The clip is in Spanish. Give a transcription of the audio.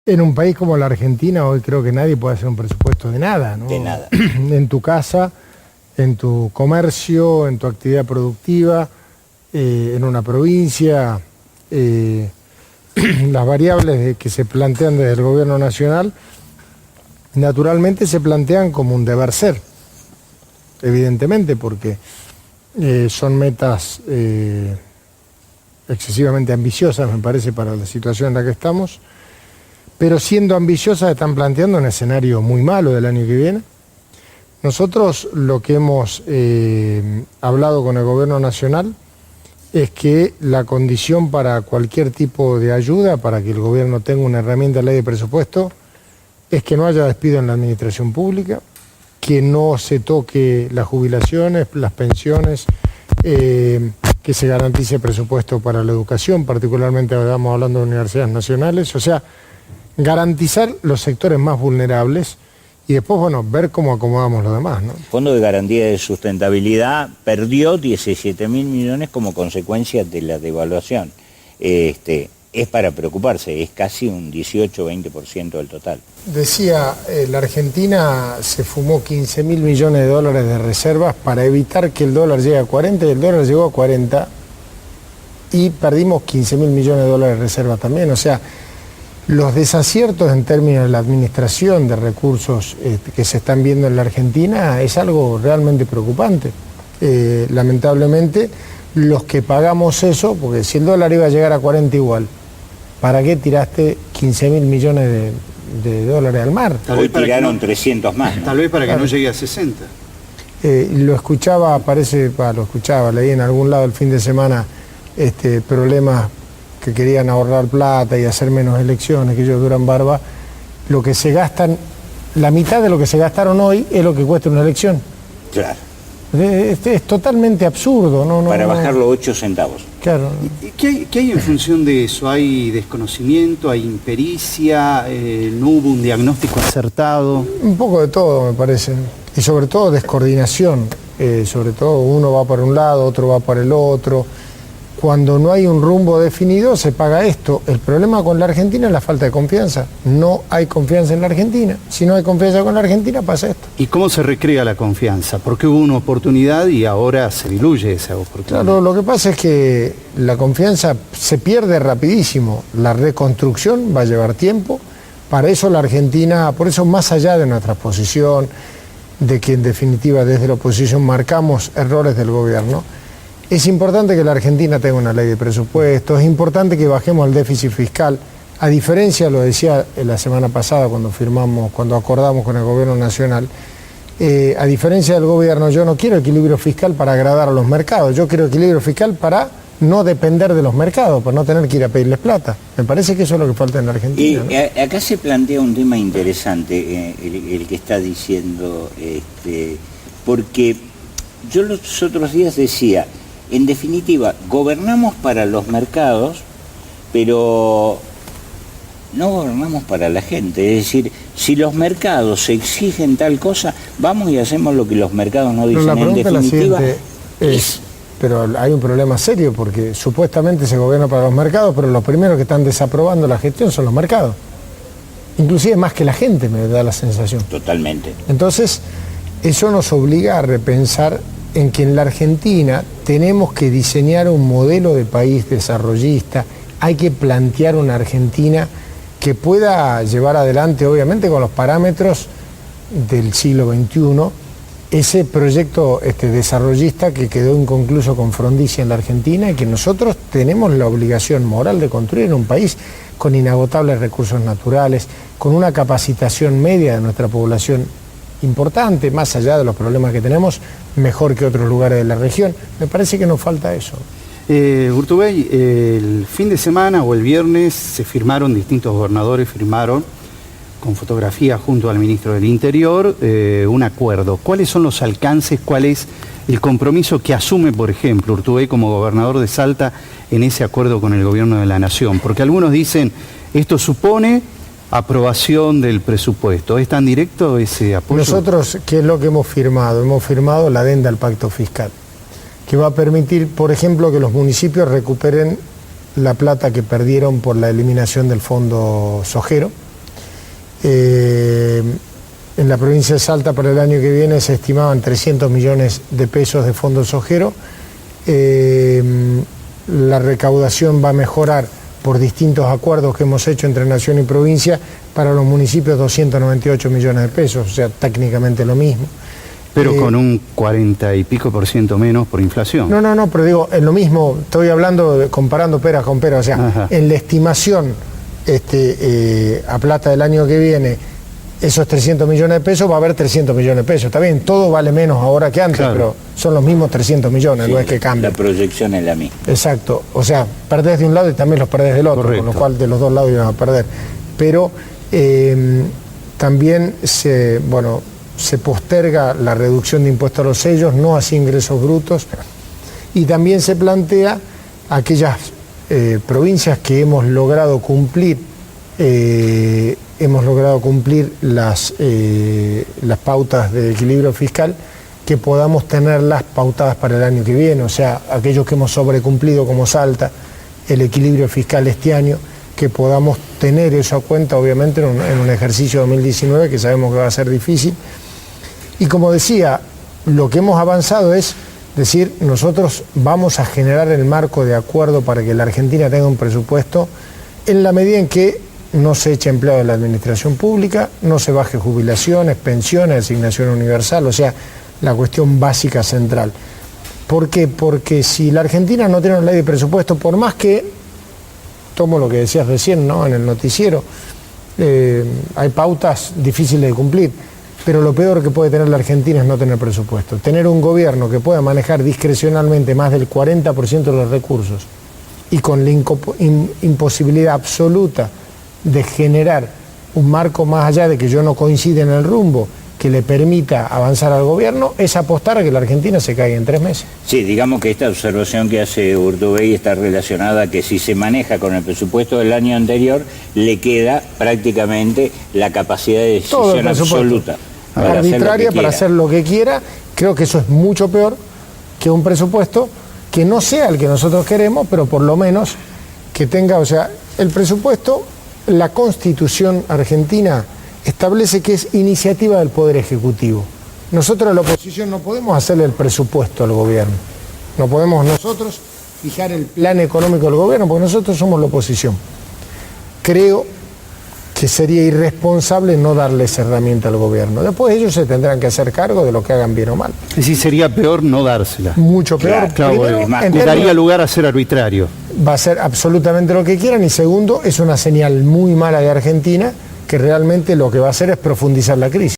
En un país como la Argentina, hoy creo que nadie puede hacer un presupuesto de nada, ¿no? De nada. En tu casa, en tu comercio, en tu actividad productiva, en una provincia, las variables que se plantean desde el gobierno nacional, naturalmente se plantean como un deber ser, evidentemente, porque son metas excesivamente ambiciosas, me parece, para la situación en la que estamos, pero siendo ambiciosas están planteando un escenario muy malo del año que viene. Nosotros lo que hemos hablado con el gobierno nacional es que la condición para cualquier tipo de ayuda, para que el gobierno tenga una herramienta de ley de presupuesto, es que no haya despido en la administración pública, que no se toque las jubilaciones, las pensiones, que se garantice presupuesto para la educación, particularmente estamos hablando de universidades nacionales, o sea, garantizar los sectores más vulnerables y después, bueno, ver cómo acomodamos lo demás, ¿no? El Fondo de Garantía de Sustentabilidad perdió 17.000 millones como consecuencia de la devaluación. Es para preocuparse, es casi un 18-20% del total. Decía, la Argentina se fumó 15.000 millones de dólares de reservas para evitar que el dólar llegue a 40 y el dólar llegó a 40 y perdimos 15.000 millones de dólares de reservas también, o sea, los desaciertos en términos de la administración de recursos que se están viendo en la Argentina es algo realmente preocupante. Lamentablemente, los que pagamos eso, porque si el dólar iba a llegar a 40 igual, ¿para qué tiraste 15.000 millones de dólares al mar? Hoy tiraron 300 más, ¿no? Tal vez para que no llegue a 60. Lo escuchaba, leí en algún lado el fin de semana, problemas que querían ahorrar plata y hacer menos elecciones, que ellos duran barba, lo que se gastan, la mitad de lo que se gastaron hoy es lo que cuesta una elección. Claro. Es totalmente absurdo, ¿no? Para bajarlo 8 centavos. Claro. ¿Qué hay en función de eso? ¿Hay desconocimiento, hay impericia, no hubo un diagnóstico acertado? Un poco de todo, me parece. Y sobre todo descoordinación. Sobre todo uno va para un lado, otro va para el otro. Cuando no hay un rumbo definido se paga esto. El problema con la Argentina es la falta de confianza. No hay confianza en la Argentina. Si no hay confianza con la Argentina pasa esto. ¿Y cómo se recrea la confianza? Porque hubo una oportunidad y ahora se diluye esa oportunidad. Claro, lo que pasa es que la confianza se pierde rapidísimo. La reconstrucción va a llevar tiempo. Para eso la Argentina, por eso más allá de nuestra posición, de que en definitiva desde la oposición marcamos errores del gobierno, es importante que la Argentina tenga una ley de presupuesto, es importante que bajemos el déficit fiscal, a diferencia, lo decía la semana pasada cuando acordamos con el gobierno nacional, a diferencia del gobierno, yo no quiero equilibrio fiscal para agradar a los mercados, yo quiero equilibrio fiscal para no depender de los mercados, para no tener que ir a pedirles plata. Me parece que eso es lo que falta en la Argentina, ¿no? Y acá se plantea un tema interesante, el que está diciendo, porque yo los otros días decía, en definitiva, gobernamos para los mercados, pero no gobernamos para la gente. Es decir, si los mercados exigen tal cosa, vamos y hacemos lo que los mercados no dicen. Pero la pregunta en definitiva, es la siguiente, pero hay un problema serio, porque supuestamente se gobierna para los mercados, pero los primeros que están desaprobando la gestión son los mercados. Inclusive más que la gente, me da la sensación. Totalmente. Entonces, eso nos obliga a repensar en que en la Argentina tenemos que diseñar un modelo de país desarrollista, hay que plantear una Argentina que pueda llevar adelante, obviamente con los parámetros del siglo XXI, ese proyecto desarrollista que quedó inconcluso con Frondizi en la Argentina y que nosotros tenemos la obligación moral de construir un país con inagotables recursos naturales, con una capacitación media de nuestra población importante, más allá de los problemas que tenemos, mejor que otros lugares de la región. Me parece que nos falta eso. Urtubey, el fin de semana o el viernes se firmaron, distintos gobernadores firmaron, con fotografía junto al ministro del Interior, un acuerdo. ¿Cuáles son los alcances, cuál es el compromiso que asume, por ejemplo, Urtubey como gobernador de Salta en ese acuerdo con el gobierno de la Nación? Porque algunos dicen, esto supone aprobación del presupuesto. ¿Es tan directo ese apoyo? Nosotros, ¿qué es lo que hemos firmado? Hemos firmado la adenda al pacto fiscal, que va a permitir, por ejemplo, que los municipios recuperen la plata que perdieron por la eliminación del fondo sojero, En la provincia de Salta para el año que viene se estimaban 300 millones de pesos de fondo sojero. La recaudación va a mejorar por distintos acuerdos que hemos hecho entre Nación y provincia, para los municipios 298 millones de pesos, o sea, técnicamente lo mismo. Pero con un 40 y pico % menos por inflación. No, pero digo, es lo mismo, estoy hablando, comparando peras con peras, o sea, Ajá. En la estimación a plata del año que viene, esos 300 millones de pesos, va a haber 300 millones de pesos. Está bien, todo vale menos ahora que antes, claro, pero son los mismos 300 millones, Sí, no es que cambie. la proyección es la misma. Exacto, o sea, perdés de un lado y también los perdés del otro, correcto, con lo cual de los dos lados iban a perder. Pero también se posterga la reducción de impuestos a los sellos, no así ingresos brutos, y también se plantea aquellas provincias que hemos logrado cumplir las pautas de equilibrio fiscal, que podamos tenerlas pautadas para el año que viene, o sea, aquellos que hemos sobrecumplido como Salta el equilibrio fiscal este año, que podamos tener eso a cuenta, obviamente, en un ejercicio 2019 que sabemos que va a ser difícil. Y como decía, lo que hemos avanzado es decir, nosotros vamos a generar el marco de acuerdo para que la Argentina tenga un presupuesto en la medida en que no se eche empleado de la administración pública, no se baje jubilaciones, pensiones, asignación universal, o sea, la cuestión básica central. ¿Por qué? Porque si la Argentina no tiene una ley de presupuesto, por más que, tomo lo que decías recién, ¿no?, en el noticiero, hay pautas difíciles de cumplir, pero lo peor que puede tener la Argentina es no tener presupuesto. Tener un gobierno que pueda manejar discrecionalmente más del 40% de los recursos y con la imposibilidad absoluta de generar un marco más allá de que yo no coincida en el rumbo que le permita avanzar al gobierno, es apostar a que la Argentina se caiga en 3 meses. Sí, digamos que esta observación que hace Urtubey está relacionada a que si se maneja con el presupuesto del año anterior, le queda prácticamente la capacidad de decisión absoluta. Arbitraria para hacer lo que quiera. Creo que eso es mucho peor que un presupuesto que no sea el que nosotros queremos, pero por lo menos que tenga, o sea, el presupuesto, la Constitución argentina establece que es iniciativa del Poder Ejecutivo. Nosotros, la oposición, no podemos hacerle el presupuesto al gobierno. No podemos nosotros fijar el plan económico del gobierno, porque nosotros somos la oposición. Creo que sería irresponsable no darle esa herramienta al gobierno. Después ellos se tendrán que hacer cargo de lo que hagan bien o mal. Es decir, sería peor no dársela. Mucho peor. Claro, Primero, daría lugar a ser arbitrario. Va a ser absolutamente lo que quieran, y segundo, es una señal muy mala de Argentina, que realmente lo que va a hacer es profundizar la crisis.